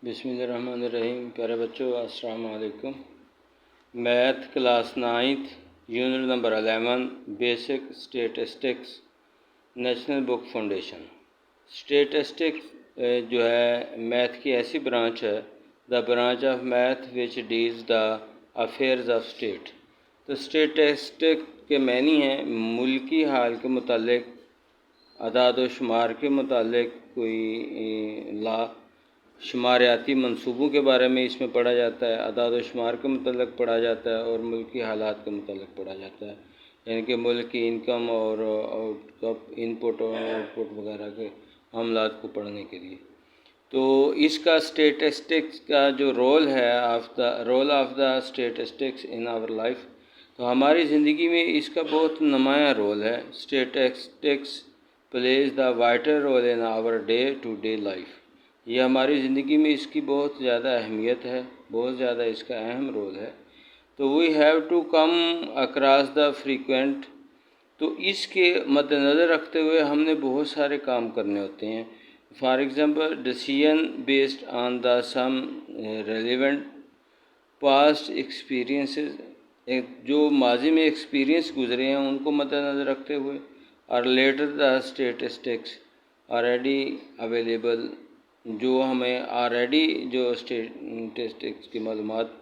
बिस्मिल्लाहिर्रहमानिर्रहीम। प्यारे बच्चों, अस्सलाम वालेकुम। Math class 9th unit number 11 basic statistics national book foundation. Statistics जो है मैथ की ऐसी ब्रांच है, the branch of math which deals the affairs of state. तो स्टेटिस्टिक के मैनी हैं मुल्की हाल के मुतालिक, अदाद व शुमार के मुतालिक कोई ला, शुमारियाती मंसूबों के बारे में इसमें पढ़ा जाता है, अदाद व शुमार के मतलब पढ़ा जाता है और मुल्की हालात के मतलब पढ़ा जाता है, यानी कि मुल्क की इनकम और इनपुट और आउटपुट वगैरह के मामलात को पढ़ने के लिए। तो इसका स्टेटिस्टिक्स का जो रोल है, role of the statistics in our life, तो हमारी ज़िंदगी में इसका बहुत नुमायाँ रोल है। Statistics plays the vital role in our day to day life. ये हमारी ज़िंदगी में इसकी बहुत ज़्यादा अहमियत है, बहुत ज़्यादा इसका अहम रोल है। तो we have to come across the frequent, तो इसके मद्देनज़र रखते हुए हमने बहुत सारे काम करने होते हैं। For example decision based on the some relevant past experiences, जो माजी में एक्सपीरियंस गुजरे हैं उनको मद्देनज़र रखते हुए, और later the statistics already available, जो हमें ऑलरेडी जो स्टेटिस्टिक्स की मालूमात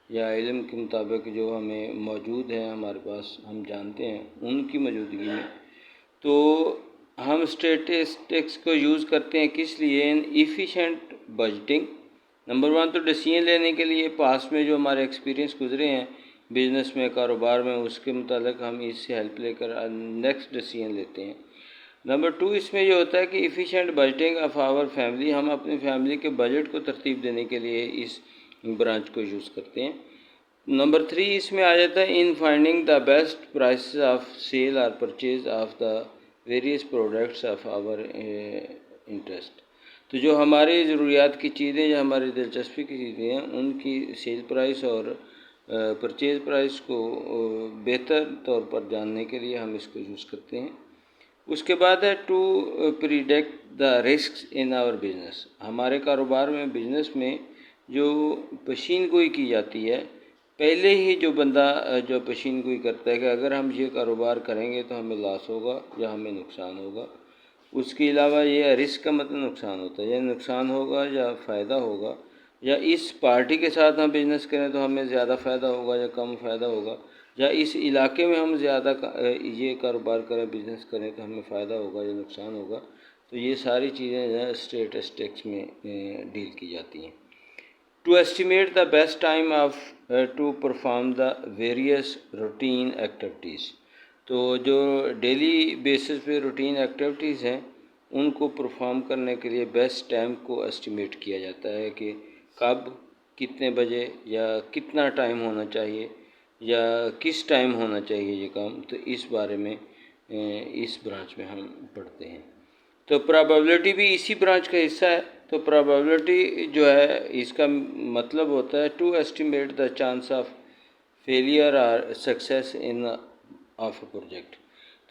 या इल्म के मुताबिक जो हमें मौजूद है हमारे पास, हम जानते हैं उनकी मौजूदगी में, तो हम स्टेटिस्टिक्स को यूज़ करते हैं किस लिए? इन एफिशिएंट बजटिंग। नंबर 1 तो डिसीजन लेने के लिए, पास में जो हमारे एक्सपीरियंस गुजरे हैं बिज़नेस में, कारोबार में, उसके मुतालिक हम इससे हेल्प लेकर नेक्स्ट डिसीजन लेते हैं। नंबर 2 इसमें ये होता है कि efficient budgeting of our family, हम अपनी फैमिली के बजट को तरतीब देने के लिए इस ब्रांच को यूज़ करते हैं। नंबर 3 इसमें आ जाता है in finding the best price of sale और purchase of the various products of our interest. तो जो हमारी ज़रूरियात की चीज़ें या हमारी दिलचस्पी की चीज़ें हैं उनकी सेल प्राइस और परचेज प्राइस को बेहतर तौर पर जानने के लिए हम इसको यूज़ करते हैं। उसके बाद है to predict the risk in our business. हमारे कारोबार में, बिज़नेस में जो पेशीन गोई की जाती है, पहले ही जो बंदा जो पेशीन गोई करता है कि अगर हम ये कारोबार करेंगे तो हमें लॉस होगा या हमें नुकसान होगा। उसके अलावा ये रिस्क का मतलब नुकसान होता है, या नुकसान होगा या फ़ायदा होगा, या इस पार्टी के साथ हम बिज़नेस करें तो हमें ज़्यादा फ़ायदा होगा या कम फ़ायदा होगा, या इस इलाके में हम ज़्यादा ये कारोबार करें, बिज़नेस करें तो हमें फ़ायदा होगा या नुकसान होगा। तो ये सारी चीज़ें जो है स्टेटिस्टिक्स में डील की जाती हैं। To estimate the best time of to perform the various routine activities, तो जो डेली बेसिस पे रूटीन एक्टिविटीज़ हैं उनको परफॉर्म करने के लिए बेस्ट टाइम को एस्टिमेट किया जाता है कि कब, कितने बजे या कितना टाइम होना चाहिए या किस टाइम होना चाहिए ये काम। तो इस बारे में इस ब्रांच में हम पढ़ते हैं। तो प्रोबेबिलिटी भी इसी ब्रांच का हिस्सा है। तो प्रोबेबिलिटी जो है इसका मतलब होता है to estimate the chance of failure और success in of a project.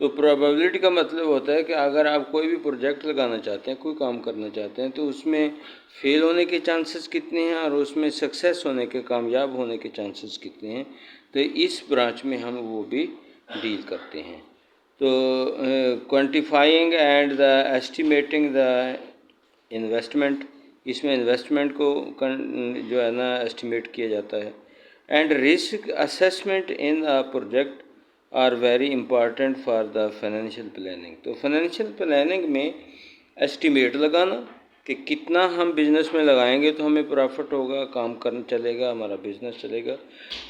तो प्रोबेबिलिटी का मतलब होता है कि अगर आप कोई भी प्रोजेक्ट लगाना चाहते हैं, कोई काम करना चाहते हैं, तो उसमें फेल होने के चांसेस कितने हैं और उसमें सक्सेस होने के, कामयाब होने के चांसेस कितने हैं। तो इस ब्रांच में हम वो भी डील करते हैं। तो quantifying and the estimating the investment, इसमें इन्वेस्टमेंट को जो है ना एस्टिमेट किया जाता है। And risk assessment in a project are very important for the financial planning. तो फाइनेंशियल प्लानिंग में एस्टिमेट लगाना कि कितना हम बिज़नेस में लगाएंगे तो हमें प्रॉफिट होगा, काम करना चलेगा, हमारा बिज़नेस चलेगा,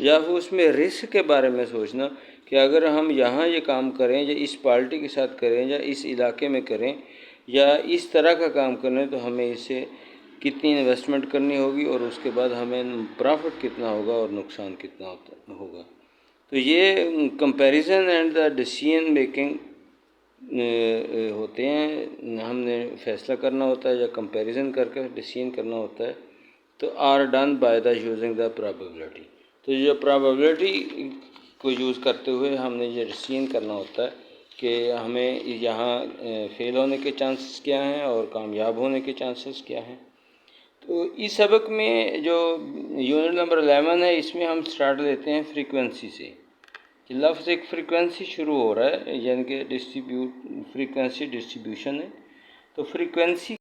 या फिर उसमें रिस्क के बारे में सोचना कि अगर हम यहाँ ये काम करें या इस पार्टी के साथ करें या इस इलाके में करें या इस तरह का काम करें तो हमें इससे कितनी इन्वेस्टमेंट करनी होगी और उसके बाद हमें प्रॉफिट कितना होगा और नुकसान कितना होगा। तो ये comparison and the decision making होते हैं। हमने फैसला करना होता है या कंपैरिजन करके डिसीजन करना होता है। तो are done by the using the probability. तो ये प्रोबेबिलिटी को यूज़ करते हुए हमने ये डिसीजन करना होता है कि हमें यहाँ फेल होने के चांसेस क्या हैं और कामयाब होने के चांसेस क्या हैं। तो तो इस सबक में जो यूनिट नंबर 11 है, इसमें हम स्टार्ट लेते हैं फ्रीक्वेंसी से कि लफ्ज़ एक फ्रीक्वेंसी शुरू हो रहा है, यानी कि फ्रीक्वेंसी डिस्ट्रीब्यूशन है। तो फ्रीक्वेंसी,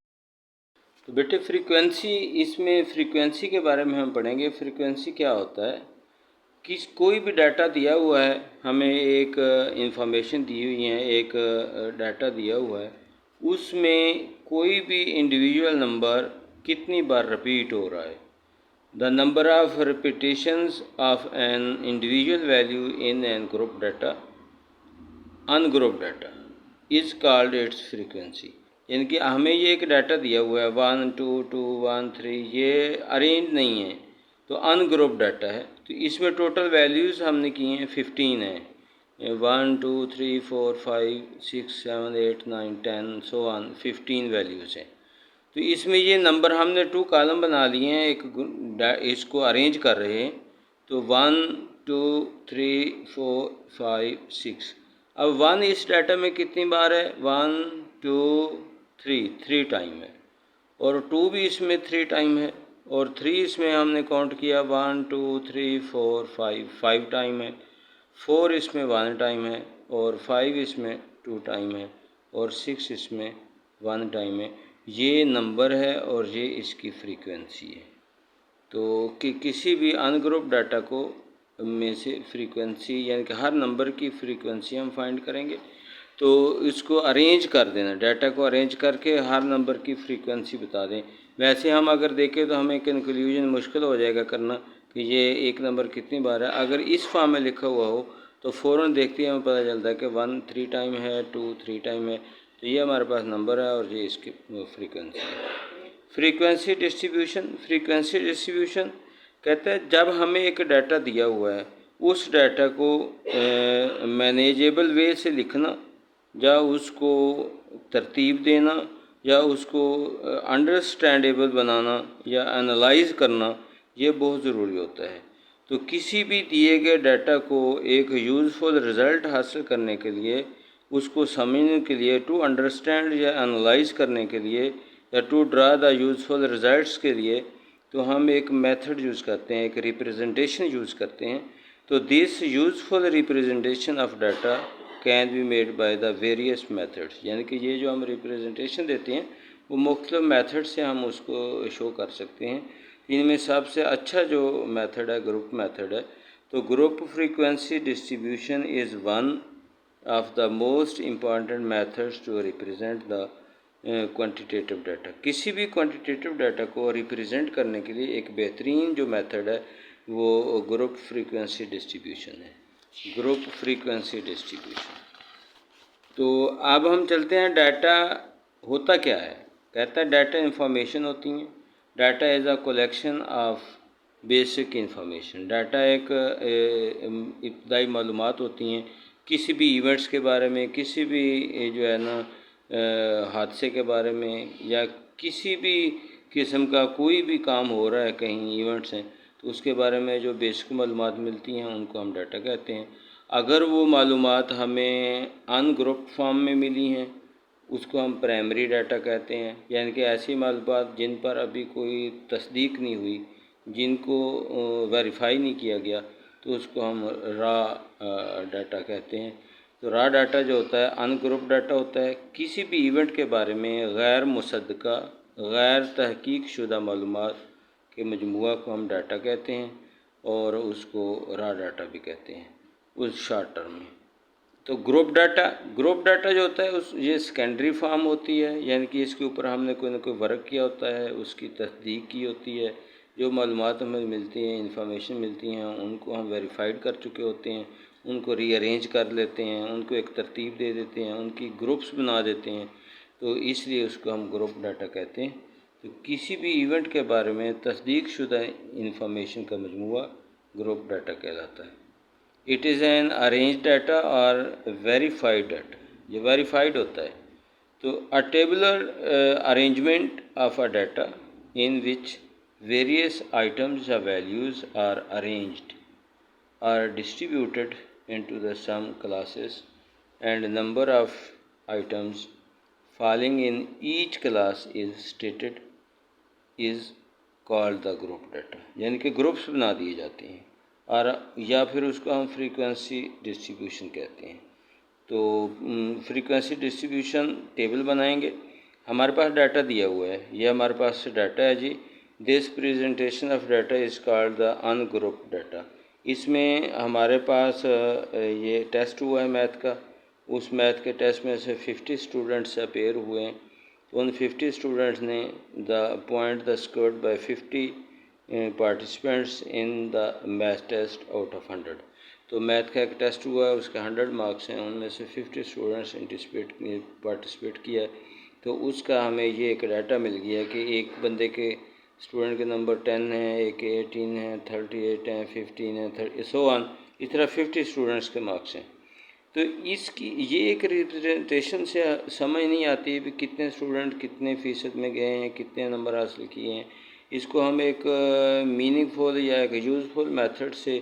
तो बेटे फ्रीक्वेंसी, इसमें फ्रीक्वेंसी के बारे में हम पढ़ेंगे। फ्रीक्वेंसी क्या होता है, कोई भी डाटा दिया हुआ है, हमें एक इंफॉर्मेशन दी हुई है, एक डाटा दिया हुआ है, उसमें कोई भी इंडिविजुअल नंबर कितनी बार रिपीट हो रहा है। The number of repetitions of an individual value in an group data, ungroup data, is called its frequency. यानी कि हमें ये एक डाटा दिया हुआ है 1 2 2 1 3, ये अरेंज नहीं है, तो अनग्रुप डाटा है। तो इसमें टोटल वैल्यूज़ हमने की हैं 15 हैं, 1 2 3 4 5 6 7 8 9 10 सो ऑन, 15 वैल्यूज़ हैं। तो इसमें ये नंबर हमने 2 कॉलम बना लिए हैं, इसको अरेंज कर रहे हैं। तो 1 2 3 4 5 6। अब 1 इस डाटा में कितनी बार है, 1 2 3 टाइम है, और 2 भी इसमें 3 टाइम है, और 3 इसमें हमने काउंट किया 1 2 3 4 5 टाइम है, 4 इसमें 1 टाइम है, और 5 इसमें 2 टाइम है, और 6 इसमें 1 टाइम है। ये नंबर है और ये इसकी फ्रीक्वेंसी है। तो कि किसी भी अनग्रुप डाटा को में से फ्रीक्वेंसी, यानी कि हर नंबर की फ्रीक्वेंसी हम फाइंड करेंगे। तो इसको अरेंज कर देना, डाटा को अरेंज करके हर नंबर की फ्रीक्वेंसी बता दें। वैसे हम अगर देखें तो हमें कंक्लूजन मुश्किल हो जाएगा करना कि ये एक नंबर कितनी बार है। अगर इस फॉर्म में लिखा हुआ हो तो फ़ौरन देखते ही हमें पता चलता है कि 1 3 टाइम है, 2 3 टाइम है, तो ये हमारे पास नंबर है और ये इसकी फ्रीक्वेंसी है। फ्रीक्वेंसी डिस्ट्रीब्यूशन कहते हैं जब हमें एक डाटा दिया हुआ है, उस डाटा को मैनेजेबल वे से लिखना, या उसको तरतीब देना, या उसको अंडरस्टैंडेबल बनाना, या एनालाइज करना, ये बहुत ज़रूरी होता है। तो किसी भी दिए गए डाटा को एक यूज़फुल रिज़ल्ट हासिल करने के लिए, उसको समझने के लिए, टू अंडरस्टैंड या एनालाइज करने के लिए, या to draw the useful results के लिए, तो हम एक मेथड यूज़ करते हैं, एक रिप्रेजेंटेशन यूज़ करते हैं। तो this useful representation of data can be made by the various methods, यानी कि ये जो हम रिप्रेजेंटेशन देते हैं वो मुख्तलिफ मेथड से हम उसको शो कर सकते हैं। इनमें सबसे अच्छा जो मेथड है ग्रुप मेथड है। तो group frequency distribution is one of the most important methods to represent the quantitative data. किसी भी क्वांटिटेटिव डाटा को रिप्रेजेंट करने के लिए एक बेहतरीन जो मेथड है वो ग्रुप फ्रीक्वेंसी डिस्ट्रीब्यूशन है, ग्रुप फ्रीक्वेंसी डिस्ट्रीब्यूशन। तो अब हम चलते हैं, डाटा होता क्या है। कहता है डाटा इंफॉर्मेशन होती हैं। Data is a collection of basic information. Data एक इब्तदाई मालूमात होती हैं किसी भी इवेंट्स के बारे में, किसी भी जो है ना हादसे के बारे में, या किसी भी किस्म का कोई भी काम हो रहा है, कहीं इवेंट्स हैं, तो उसके बारे में जो बेसिक मालूमात मिलती हैं उनको हम डाटा कहते हैं। अगर वो मालूमात हमें अनग्रुप फॉर्म में मिली हैं, उसको हम प्राइमरी डाटा कहते हैं। यानी कि ऐसी मालूमात जिन पर अभी कोई तस्दीक नहीं हुई, जिनको वेरीफाई नहीं किया गया, तो उसको हम रॉ डाटा कहते हैं। तो रॉ डाटा जो होता है अनग्रुप डाटा होता है। किसी भी इवेंट के बारे में गैर मुसद्दका, गैर तहकीक शुदा मालूमात के मजमूआ को हम डाटा कहते हैं, और उसको रॉ डाटा भी कहते हैं उस शॉर्ट टर्म में। तो ग्रुप डाटा जो होता है उस ये सेकेंडरी फॉर्म होती है, यानी कि इसके ऊपर हमने कोई ना कोई वर्क किया होता है, उसकी तस्दीक की होती है। जो मालूमात हमें मिलती हैं, इंफॉर्मेशन मिलती हैं, उनको हम वेरीफाइड कर चुके होते हैं, उनको रीअरेंज कर लेते हैं, उनको एक तरतीब दे देते हैं, उनकी ग्रुप्स बना देते हैं। तो इसलिए उसको हम ग्रुप डाटा कहते हैं। तो किसी भी इवेंट के बारे में तस्दीक शुदा इंफॉर्मेशन का मजमूआ ग्रुप डाटा कहलाता है। It is an arrange data और वेरीफाइड डाटा, ये वेरीफाइड होता है। तो a tabular arrangement of a data in which various items या values are arranged are distributed into the sum classes, and number of items falling in each class is stated is called the group data, यानी कि groups बना दिए जाते हैं, और या फिर उसको हम फ्रीक्वेंसी डिस्ट्रीब्यूशन कहते हैं। तो फ्रीक्वेंसी डिस्ट्रीब्यूशन टेबल बनाएंगे। हमारे पास डाटा दिया हुआ है, ये हमारे पास डाटा है जी। This presentation of data is called the ungroup data. इसमें हमारे पास ये टेस्ट हुआ है मैथ का। उस मैथ के टेस्ट में से 50 स्टूडेंट्स अपेयर हुए हैं। उन 50 स्टूडेंट्स ने the point the scored by 50 participants in the math test out of 100। तो मैथ का एक टेस्ट हुआ है, उसके 100 मार्क्स हैं, उनमें से 50 स्टूडेंट्स पार्टिसिपेट किया है। तो उसका हमें ये एक डाटा मिल गया कि एक बंदे के स्टूडेंट के नंबर 10 हैं, एक के 18 हैं, 38 हैं, 15 हैं, 30 सो ऑन, इस तरह 50 स्टूडेंट्स के मार्क्स हैं। तो इसकी ये एक रिप्रेजेंटेशन से समझ नहीं आती है कि कितने स्टूडेंट कितने फ़ीसद में गए हैं, कितने नंबर हासिल किए हैं। इसको हम एक मीनिंगफुल या एक यूज़फुल मेथड से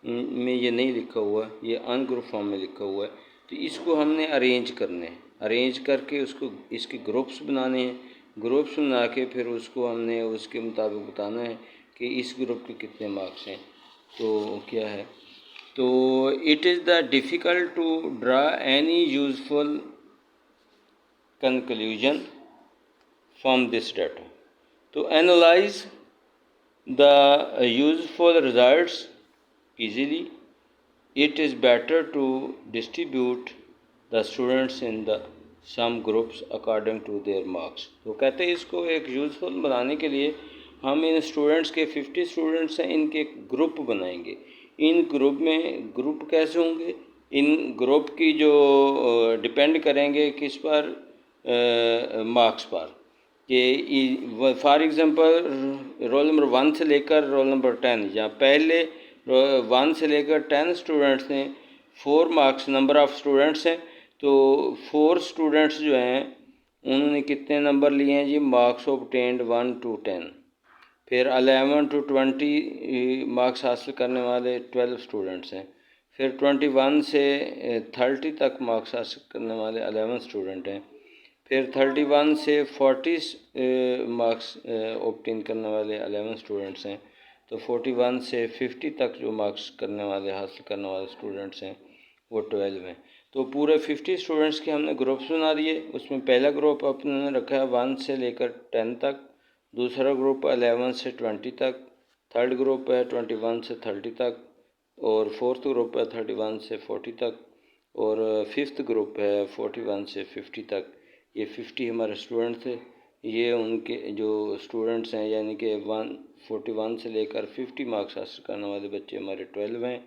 में ये नहीं लिखा हुआ, ये अनग्रुप फॉर्म में लिखा हुआ है। तो इसको हमने अरेंज करने हैं, अरेंज करके उसको इसके ग्रुप्स बनाने हैं। ग्रुप्स बना के फिर उसको हमने उसके मुताबिक बताना है कि इस ग्रुप के कितने मार्क्स हैं। तो क्या है, तो it is the difficult to draw any useful conclusion from this data. तो analyse the useful results easily. It is better to distribute the students in the some groups according to their marks. तो कहते हैं इसको एक useful बनाने के लिए हम इन स्टूडेंट्स के 50 स्टूडेंट्स हैं, इनके ग्रुप बनाएंगे। इन ग्रुप में ग्रुप कैसे होंगे, इन ग्रुप की जो डिपेंड करेंगे किस पर, मार्क्स पर, कि फॉर एग्ज़ाम्पल रोल नंबर 1 से लेकर रोल नंबर 10, या पहले 1 से लेकर 10 स्टूडेंट्स ने 4 मार्क्स नंबर ऑफ़ स्टूडेंट्स हैं। तो 4 स्टूडेंट्स जो हैं उन्होंने कितने नंबर लिए हैं जी, मार्क्स ऑब्टेन्ड 1 to 10। फिर 11 to 20 मार्क्स हासिल करने वाले 12 स्टूडेंट्स हैं। फिर 21 से 30 तक मार्क्स हासिल करने वाले 11 स्टूडेंट हैं। फिर 31 से 40 मार्क्स ऑब्टेन करने वाले 11 स्टूडेंट्स हैं। तो 41 से 50 तक जो मार्क्स करने वाले हासिल करने वाले स्टूडेंट्स हैं वो 12 हैं। तो पूरे 50 स्टूडेंट्स के हमने ग्रुप्स बना दिए। उसमें पहला ग्रुप अपने रखा है 1 से लेकर 10 तक, दूसरा ग्रुप 11 से 20 तक, थर्ड ग्रुप है 21 से 30 तक, और फोर्थ ग्रुप है 31 से 40 तक, और फिफ्थ ग्रुप है 41 से 50 तक। ये 50 हमारे स्टूडेंट थे। ये उनके जो स्टूडेंट्स हैं, यानी कि 41 से लेकर 50 मार्क्स हासिल करने वाले बच्चे हमारे 12 हैं,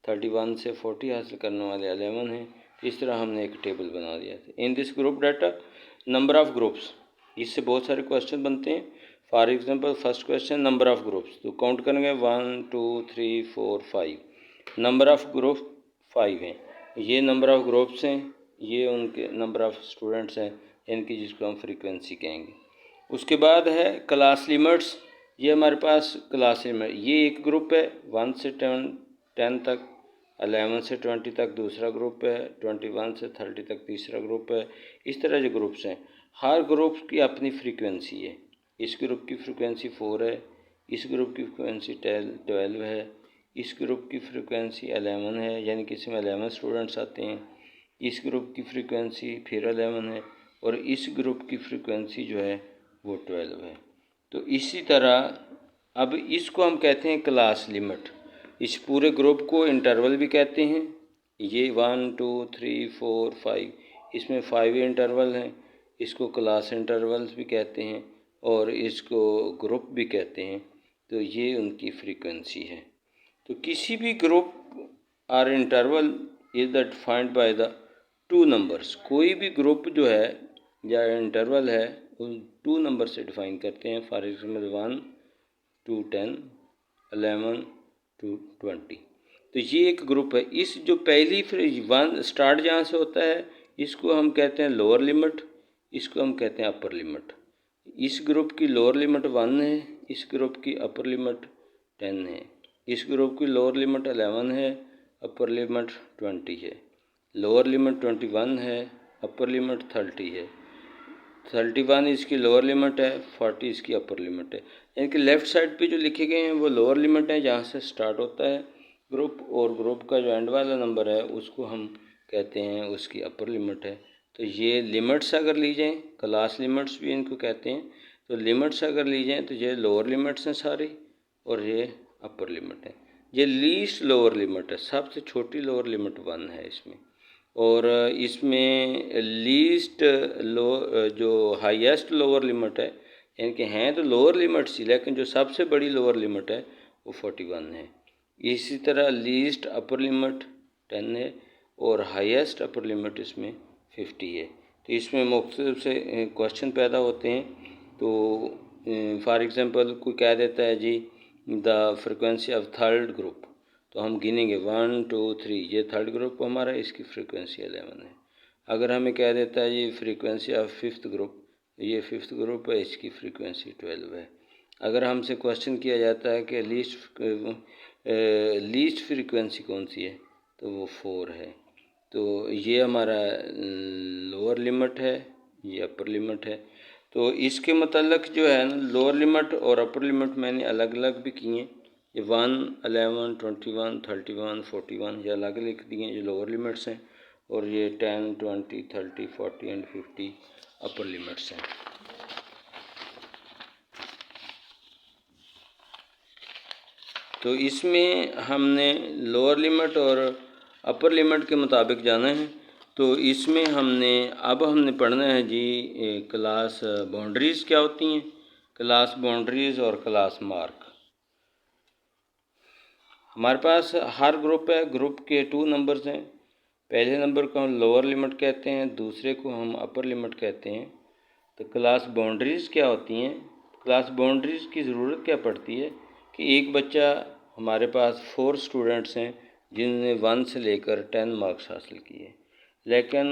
31 से 40 हासिल करने वाले 11 हैं। इस तरह हमने एक टेबल बना दिया था। In this group data number of groups, इससे बहुत सारे क्वेश्चन बनते हैं। For example first question number of groups, तो काउंट करेंगे 1 2 3 4 5। नंबर ऑफ़ ग्रुप 5 हैं। ये नंबर ऑफ़ ग्रुप्स हैं, ये उनके नंबर ऑफ़ स्टूडेंट्स हैं, इनकी जिसको हम फ्रीक्वेंसी कहेंगे। उसके बाद है क्लास लिमिट्स। ये हमारे पास क्लास लिमिट, ये एक ग्रुप है 1 से 10 तक, 11 से 20 तक दूसरा ग्रुप है, 21 से 30 तक तीसरा ग्रुप है। इस तरह जो ग्रुप्स हैं, हर ग्रुप की अपनी फ्रीक्वेंसी है। इस ग्रुप की फ्रीक्वेंसी 4 है, इस ग्रुप की फ्रीक्वेंसी 12 है, इस ग्रुप की फ्रीक्वेंसी 11 है, यानी कि इसमें 11 स्टूडेंट्स आते हैं। इस ग्रुप की फ्रीक्वेंसी फिर 11 है, और इस ग्रुप की फ्रीक्वेंसी जो है वो 12 है। तो इसी तरह अब इसको हम कहते हैं क्लास लिमिट। इस पूरे ग्रुप को इंटरवल भी कहते हैं। ये 1 2 3 4 5, इसमें 5 इंटरवल हैं। इसको क्लास इंटरवल्स भी कहते हैं और इसको ग्रुप भी कहते हैं। तो ये उनकी फ्रीक्वेंसी है। तो किसी भी ग्रुप और interval is the defined by the 2 numbers. कोई भी ग्रुप जो है या इंटरवल है उन 2 नंबर से डिफाइन करते हैं। For example 1 to 10, 11 to 20। तो ये एक ग्रुप है। इस जो पहली फिर 1 स्टार्ट जहाँ से होता है इसको हम कहते हैं लोअर लिमिट, इसको हम कहते हैं अपर लिमिट। इस ग्रुप की लोअर लिमिट 1 है, इस ग्रुप की अपर लिमिट 10 है। इस ग्रुप की लोअर लिमिट 11 है, अपर लिमिट 20 है। लोअर लिमिट 21 है, अपर लिमिट 30 है। 31 इसकी लोअर लिमिट है, 40 इसकी अपर लिमिट है। यानी कि लेफ़्ट साइड पे जो लिखे गए हैं वो लोअर लिमिट है, जहाँ से स्टार्ट होता है ग्रुप, और ग्रुप का जो एंड वाला नंबर है उसको हम कहते हैं उसकी अपर लिमिट है। तो ये लिमिट्स अगर ली जाएँ, क्लास लिमिट्स भी इनको कहते हैं, तो लिमिट्स अगर ली जाएँ तो ये लोअर लिमिट्स हैं सारी, और ये अपर लिमिट है। ये लीस्ट लोअर लिमिट है, सबसे छोटी लोअर लिमिट 1 है इसमें। और इसमें लीस्ट जो हाईएस्ट लोअर लिमिट है, यानी कि हैं तो लोअर लिमिट्स ही, लेकिन जो सबसे बड़ी लोअर लिमिट है वो 41 है। इसी तरह लीस्ट अपर लिमिट 10 है, और हाईएस्ट अपर लिमिट इसमें 50 है। तो इसमें मुख्तलिफ से क्वेश्चन पैदा होते हैं। तो फॉर एग्ज़ाम्पल कोई कह देता है जी the frequency of third group, तो हम गिनेंगे 1 2 3, ये थर्ड ग्रुप हमारा, इसकी फ्रीक्वेंसी 11 है। अगर हमें कह देता है ये फ्रीक्वेंसी ऑफ फिफ्थ ग्रुप, ये फिफ्थ ग्रुप है, इसकी फ्रीक्वेंसी 12 है। अगर हमसे क्वेश्चन किया जाता है कि लीस्ट फ्रीक्वेंसी कौन सी है, तो वो 4 है। तो ये हमारा लोअर लिमिट है, ये अपर लिमिट है। तो इसके मतलब जो है ना, लोअर लिमिट और अपर लिमिट मैंने अलग अलग भी किए हैं। ये 1 11 21 31 41 ये अलग लिख दिए हैं, ये लोअर लिमिट्स हैं, और ये 10 20 30 40 एंड 50 अपर लिमिट्स हैं। तो इसमें हमने लोअर लिमिट और अपर लिमिट के मुताबिक जाना है। तो इसमें हमने पढ़ना है जी क्लास बाउंड्रीज़ क्या होती हैं, क्लास बाउंड्रीज़ और क्लास मार्क। हमारे पास हर ग्रुप है, ग्रुप के 2 नंबर्स हैं। पहले नंबर को हम लोअर लिमिट कहते हैं, दूसरे को हम अपर लिमिट कहते हैं। तो क्लास बाउंड्रीज़ क्या होती हैं, क्लास बाउंड्रीज़ की ज़रूरत क्या पड़ती है कि एक बच्चा, हमारे पास 4 स्टूडेंट्स हैं जिन्होंने 1 से लेकर 10 मार्क्स हासिल किए, लेकिन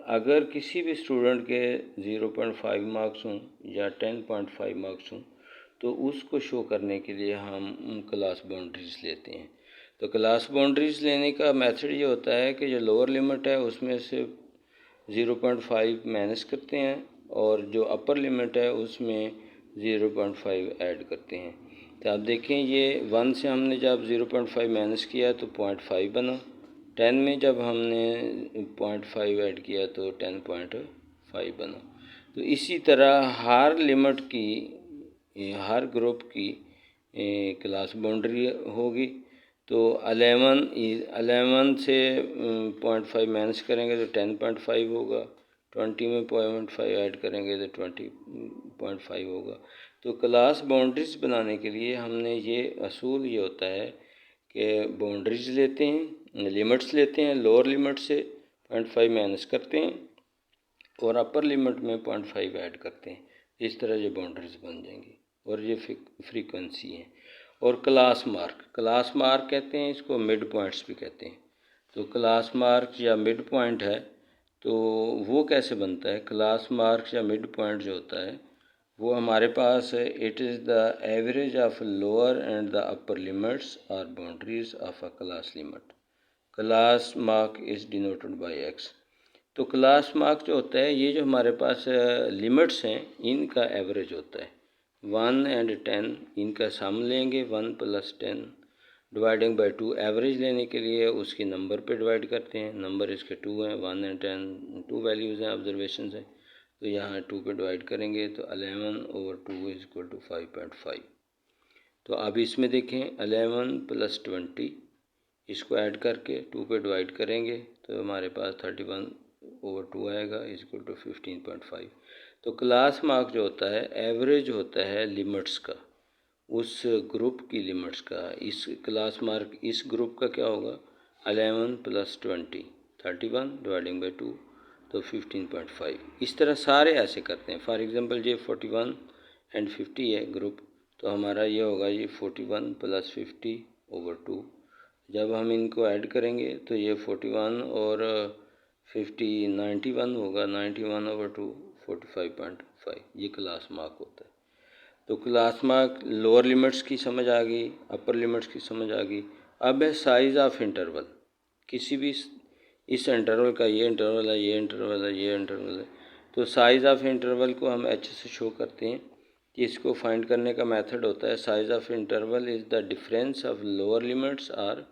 अगर किसी भी स्टूडेंट के 0.5 मार्क्स हों या 10.5 मार्क्स हों, तो उसको शो करने के लिए हम क्लास बाउंड्रीज़ लेते हैं। तो क्लास बाउंड्रीज़ लेने का मेथड ये होता है कि जो लोअर लिमिट है उसमें से 0.5 माइनस करते हैं, और जो अपर लिमिट है उसमें 0.5 ऐड करते हैं। तो आप देखें ये 1 से हमने जब 0.5 माइनस किया तो 0.5 बना, 10 में जब हमने 0.5 ऐड किया तो 10.5 बना। तो इसी तरह हर लिमिट की, हर ग्रुप की क्लास बाउंड्री होगी। तो 11 से 0.5 माइनस करेंगे तो 10.5 होगा, 20 में 0.5 ऐड करेंगे तो 20.5 होगा। तो क्लास बाउंड्रीज़ बनाने के लिए हमने ये असूल ये होता है कि बाउंड्रीज़ लेते हैं, लिमिट्स लेते हैं, लोअर लिमिट से 0.5 माइनस करते हैं और अपर लिमिट में 0.5 ऐड करते हैं। इस तरह ये बाउंड्रीज़ बन जाएंगी, और ये फ्रीक्वेंसी है। और क्लास मार्क कहते हैं इसको, मिड पॉइंट्स भी कहते हैं। तो क्लास मार्क या मिड पॉइंट है, तो वो कैसे बनता है, क्लास मार्क या मिड पॉइंट जो होता है वो हमारे पास है, it is the average of lower and the upper limits और boundaries of a class limit. Class mark is denoted by X. तो क्लास मार्क जो होता है, ये जो हमारे पास लिमिट्स हैं इनका एवरेज होता है। 1 एंड 10 इनका सम लेंगे, 1 + 10 डिवाइडिंग बाय 2। एवरेज लेने के लिए उसकी नंबर पे डिवाइड करते हैं, नंबर इसके 2 हैं, 1 एंड 10 2 वैल्यूज़ हैं, ऑब्जर्वेशन है। तो यहाँ 2 पे डिवाइड करेंगे तो 11/2 = 5.5। तो अब इसमें देखें 11 + 20, इसको ऐड करके 2 पे डिवाइड करेंगे तो हमारे पास 31/2 आएगा = 15.5। तो क्लास मार्क जो होता है एवरेज होता है लिमिट्स का, उस ग्रुप की लिमिट्स का। इस क्लास मार्क इस ग्रुप का क्या होगा, 11 + 20 31 डिवाइडिंग बाई 2 तो 15.5। इस तरह सारे ऐसे करते हैं। फॉर एग्ज़ाम्पल ये 41 एंड 50 है ग्रुप, तो हमारा ये होगा ये 41 + 50/2। जब हम इनको ऐड करेंगे तो ये 41 और 50 91 होगा, 91/2 45.5। ये क्लास मार्क होता है। तो क्लास मार्क लोअर लिमिट्स की समझ आ गई, अपर लिमिट्स की समझ आ गई। अब है साइज़ ऑफ इंटरवल। किसी भी इस इंटरवल का ये इंटरवल है, ये इंटरवल है, ये इंटरवल है, तो साइज़ ऑफ इंटरवल को हम h से शो करते हैं। कि इसको फाइंड करने का मेथड होता है size of interval is the difference of lower limits और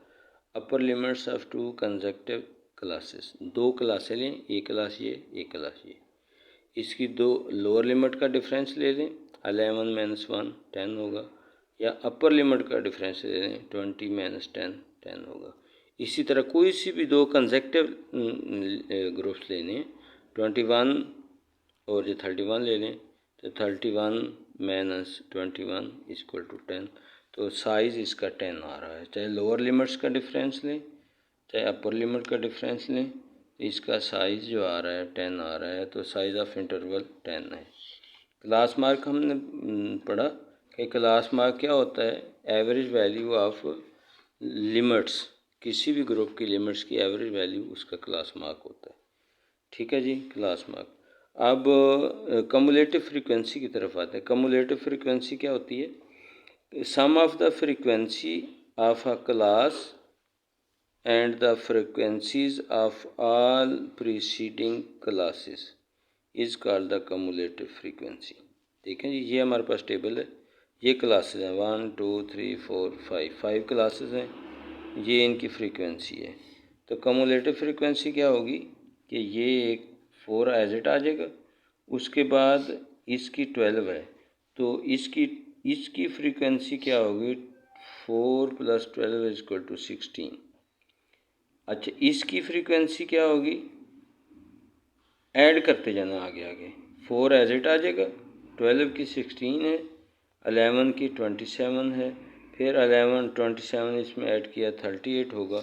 upper limits of two consecutive classes. दो क्लासें लें, एक क्लास ये, एक क्लास ये, इसकी दो लोअर लिमिट का डिफरेंस ले लें 11 माइनस 1 10 होगा, या अपर लिमिट का डिफरेंस ले लें 20 माइनस 10 10 होगा। इसी तरह कोई सी भी दो कंसेक्टिव ग्रुप्स ले लें 21 और ये 31 ले लें तो 31 माइनस 21 इक्वल टू 10, तो साइज़ इसका 10 आ रहा है। चाहे लोअर लिमिट्स का डिफरेंस लें चाहे अपर लिमिट का डिफरेंस लें, इसका साइज़ जो आ रहा है 10 आ रहा है, तो साइज़ ऑफ इंटरवल 10 है। क्लास मार्क हमने पढ़ा कि क्लास मार्क क्या होता है, एवरेज वैल्यू ऑफ लिमिट्स, किसी भी ग्रुप की लिमिट्स की एवरेज वैल्यू उसका क्लास मार्क होता है। ठीक है जी, क्लास मार्क। अब कम्युलेटिव फ्रीक्वेंसी की तरफ आते हैं। कम्युलेटिव फ्रीक्वेंसी क्या होती है, sum of the frequency of a class and the frequencies of all preceding classes is called the cumulative frequency। देखें जी, ये हमारे पास टेबल है, ये क्लासेस हैं 1 2 3 4 5 क्लासेस हैं, ये इनकी फ्रीक्वेंसी है। तो कम्युलेटिव फ्रीक्वेंसी क्या होगी कि ये एक 4 एज इट आ जाएगा, उसके बाद इसकी 12 है, तो इसकी फ्रीक्वेंसी क्या होगी 4 + 12 = 16। अच्छा, इसकी फ्रीक्वेंसी क्या होगी, ऐड करते जाना आगे आगे, 4 एज इट आ जाएगा, 12 की 16 है, 11 की 27 है, फिर 11 27 इसमें ऐड किया 38 होगा,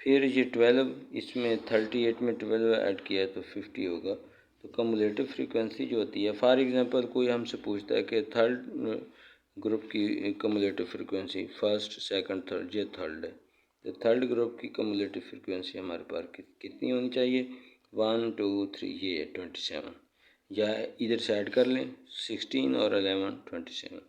फिर ये 12 इसमें 38 में 12 ऐड किया तो 50 होगा। तो कम्युलेटिव फ्रीक्वेंसी जो होती है, फॉर एग्जांपल कोई हमसे पूछता है कि थर्ड ग्रुप की cumulative frequency, first second third, ये थर्ड है, तो थर्ड ग्रुप की कम्युलेटिव फ्रीक्वेंसी हमारे पास कितनी होनी चाहिए 1 2 3, ये है 27, या इधर से ऐड कर लें 16 और 11 27।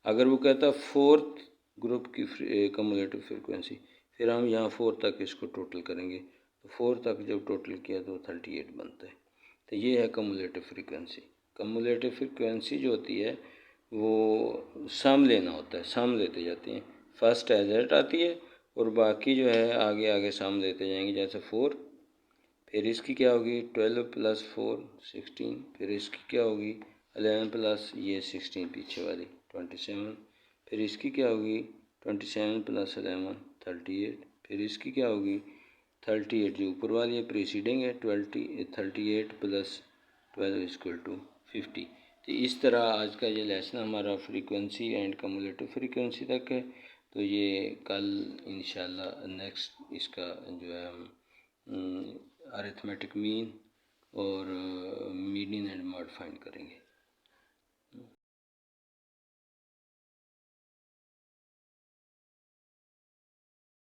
अगर वो कहता है फोर्थ ग्रुप की कम्युलेटिव फ्रीक्वेंसी, फिर हम यहाँ 4 तक इसको टोटल करेंगे, तो 4 तक जब टोटल किया तो 38 बनता है। तो ये है कम्युलेटिव फ्रीक्वेंसी। कम्युलेटिव फ्रीक्वेंसी जो होती है वो सम लेना होता है, सम लेते जाते हैं, फर्स्ट एज इट आती है और बाकी जो है आगे आगे सम लेते जाएंगे, जैसे 4, फिर इसकी क्या होगी 12 + 4 16, फिर इसकी क्या होगी 11 प्लस ये 16 पीछे वाली 27, फिर इसकी क्या होगी 27 + 11 38, फिर इसकी क्या होगी 38 जो ऊपर वाली है प्रीसीडिंग है 38 + 12 = 50। तो इस तरह आज का ये लेसन हमारा फ्रीक्वेंसी एंड कम्युलेटिव फ्रीक्वेंसी तक है। तो ये कल इंशाल्लाह नेक्स्ट इसका जो है हम अरिथमेटिक मीन और मीडियन एंड मॉड फाइंड करेंगे।